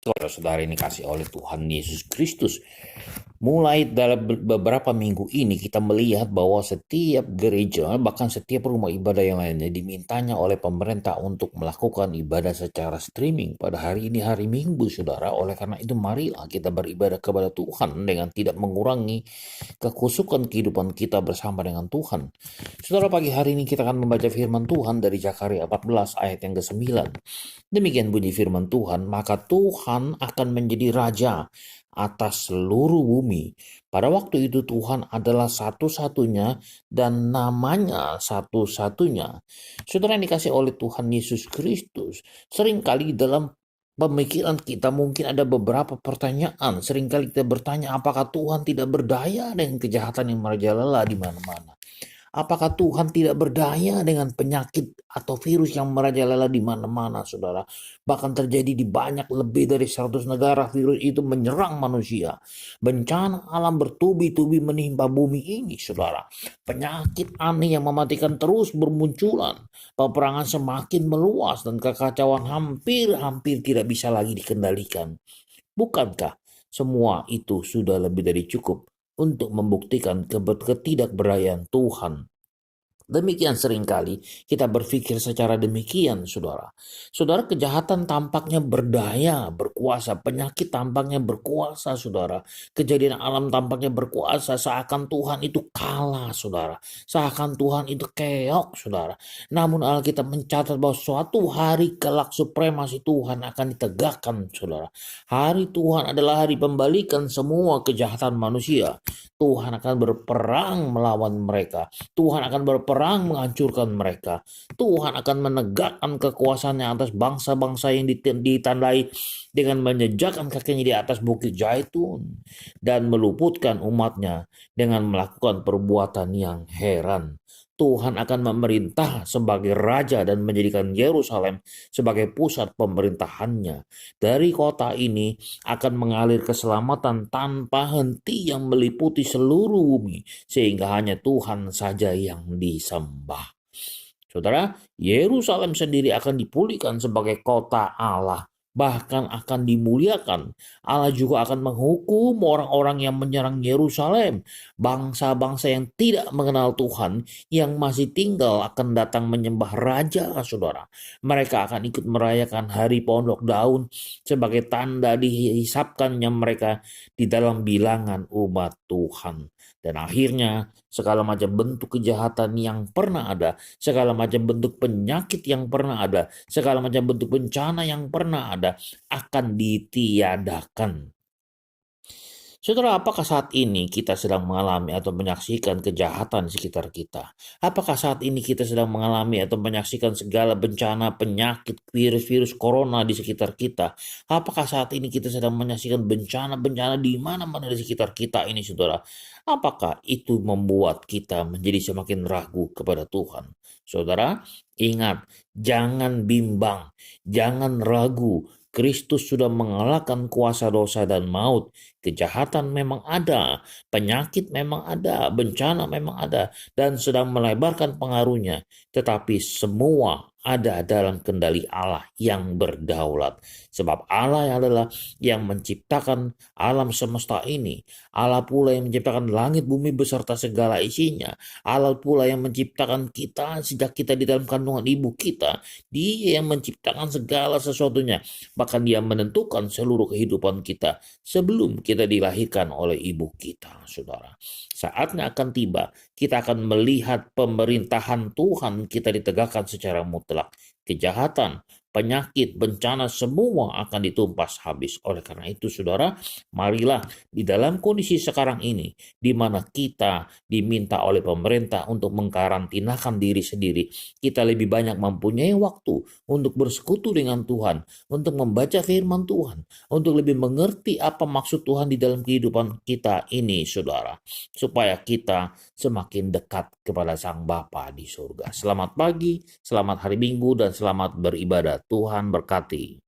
Saudara-saudara ini kasih oleh Tuhan Yesus Kristus. Mulai dalam beberapa minggu ini kita melihat bahwa setiap gereja, bahkan setiap rumah ibadah yang lainnya dimintanya oleh pemerintah untuk melakukan ibadah secara streaming pada hari ini hari Minggu, saudara. Oleh karena itu marilah kita beribadah kepada Tuhan dengan tidak mengurangi kekusukan kehidupan kita bersama dengan Tuhan. Saudara, pagi hari ini kita akan membaca firman Tuhan dari Zakaria 14 ayat yang ke-9. Demikian bunyi firman Tuhan, maka Tuhan akan menjadi raja atas seluruh bumi. Pada waktu itu Tuhan adalah satu-satunya dan namanya satu-satunya. Saudara yang dikasih oleh Tuhan Yesus Kristus, seringkali dalam pemikiran kita mungkin ada beberapa pertanyaan. Seringkali kita bertanya, apakah Tuhan tidak berdaya dengan kejahatan yang merajalela di mana-mana? Apakah Tuhan tidak berdaya dengan penyakit atau virus yang merajalela di mana-mana, saudara? Bahkan terjadi di banyak lebih dari 100 negara virus itu menyerang manusia. Bencana alam bertubi-tubi menimpa bumi ini, saudara. Penyakit aneh yang mematikan terus bermunculan. Peperangan semakin meluas dan kekacauan hampir-hampir tidak bisa lagi dikendalikan. Bukankah semua itu sudah lebih dari cukup untuk membuktikan ketidakberdayaan Tuhan? Demikian seringkali kita berpikir secara demikian, saudara. Saudara, kejahatan tampaknya berdaya, berkuasa. Penyakit tampaknya berkuasa, saudara. Kejadian alam tampaknya berkuasa. Seakan Tuhan itu kalah, saudara. Seakan Tuhan itu keok, saudara. Namun Alkitab mencatat bahwa suatu hari kelak supremasi Tuhan akan ditegakkan, saudara. Hari Tuhan adalah hari pembalikan semua kejahatan manusia. Tuhan akan berperang melawan mereka. Tuhan akan berperang menghancurkan mereka. Tuhan akan menegakkan kekuasaannya atas bangsa-bangsa yang ditandai dengan menjejakkan kakinya di atas bukit Zaitun dan meluputkan umatnya dengan melakukan perbuatan yang heran. Tuhan akan memerintah sebagai raja dan menjadikan Yerusalem sebagai pusat pemerintahannya. Dari kota ini akan mengalir keselamatan tanpa henti yang meliputi seluruh bumi, sehingga hanya Tuhan saja yang disembah. Saudara, Yerusalem sendiri akan dipulihkan sebagai kota Allah, bahkan akan dimuliakan. Allah juga akan menghukum orang-orang yang menyerang Yerusalem. Bangsa-bangsa yang tidak mengenal Tuhan, yang masih tinggal akan datang menyembah Raja, saudara. Mereka akan ikut merayakan hari pondok daun sebagai tanda dihisapkannya mereka di dalam bilangan umat Tuhan. Dan akhirnya segala macam bentuk kejahatan yang pernah ada, segala macam bentuk penyakit yang pernah ada, segala macam bentuk bencana yang pernah ada akan ditiadakan. Saudara, apakah saat ini kita sedang mengalami atau menyaksikan kejahatan di sekitar kita? Apakah saat ini kita sedang mengalami atau menyaksikan segala bencana, penyakit, virus-virus corona di sekitar kita? Apakah saat ini kita sedang menyaksikan bencana-bencana di mana-mana di sekitar kita ini, saudara? Apakah itu membuat kita menjadi semakin ragu kepada Tuhan? Saudara, ingat, jangan bimbang, jangan ragu. Kristus sudah mengalahkan kuasa dosa dan maut. Kejahatan memang ada, penyakit memang ada, bencana memang ada, dan sedang melebarkan pengaruhnya. Tetapi semua ada dalam kendali Allah yang berdaulat. Sebab Allah adalah yang menciptakan alam semesta ini. Allah pula yang menciptakan langit bumi beserta segala isinya. Allah pula yang menciptakan kita sejak kita di dalam kandungan ibu kita. Dia yang menciptakan segala sesuatunya. Bahkan dia menentukan seluruh kehidupan kita sebelum kita dilahirkan oleh ibu kita, saudara. Saatnya akan tiba, kita akan melihat pemerintahan Tuhan kita ditegakkan secara mutlak. Kejahatan, penyakit, bencana semua akan ditumpas habis. Oleh karena itu, saudara, marilah di dalam kondisi sekarang ini, di mana kita diminta oleh pemerintah untuk mengkarantinakan diri sendiri, kita lebih banyak mempunyai waktu untuk bersekutu dengan Tuhan, untuk membaca firman Tuhan, untuk lebih mengerti apa maksud Tuhan di dalam kehidupan kita ini, saudara, supaya kita semakin dekat kepada Sang Bapa di surga. Selamat pagi, selamat hari Minggu, dan selamat beribadah. Tuhan berkati.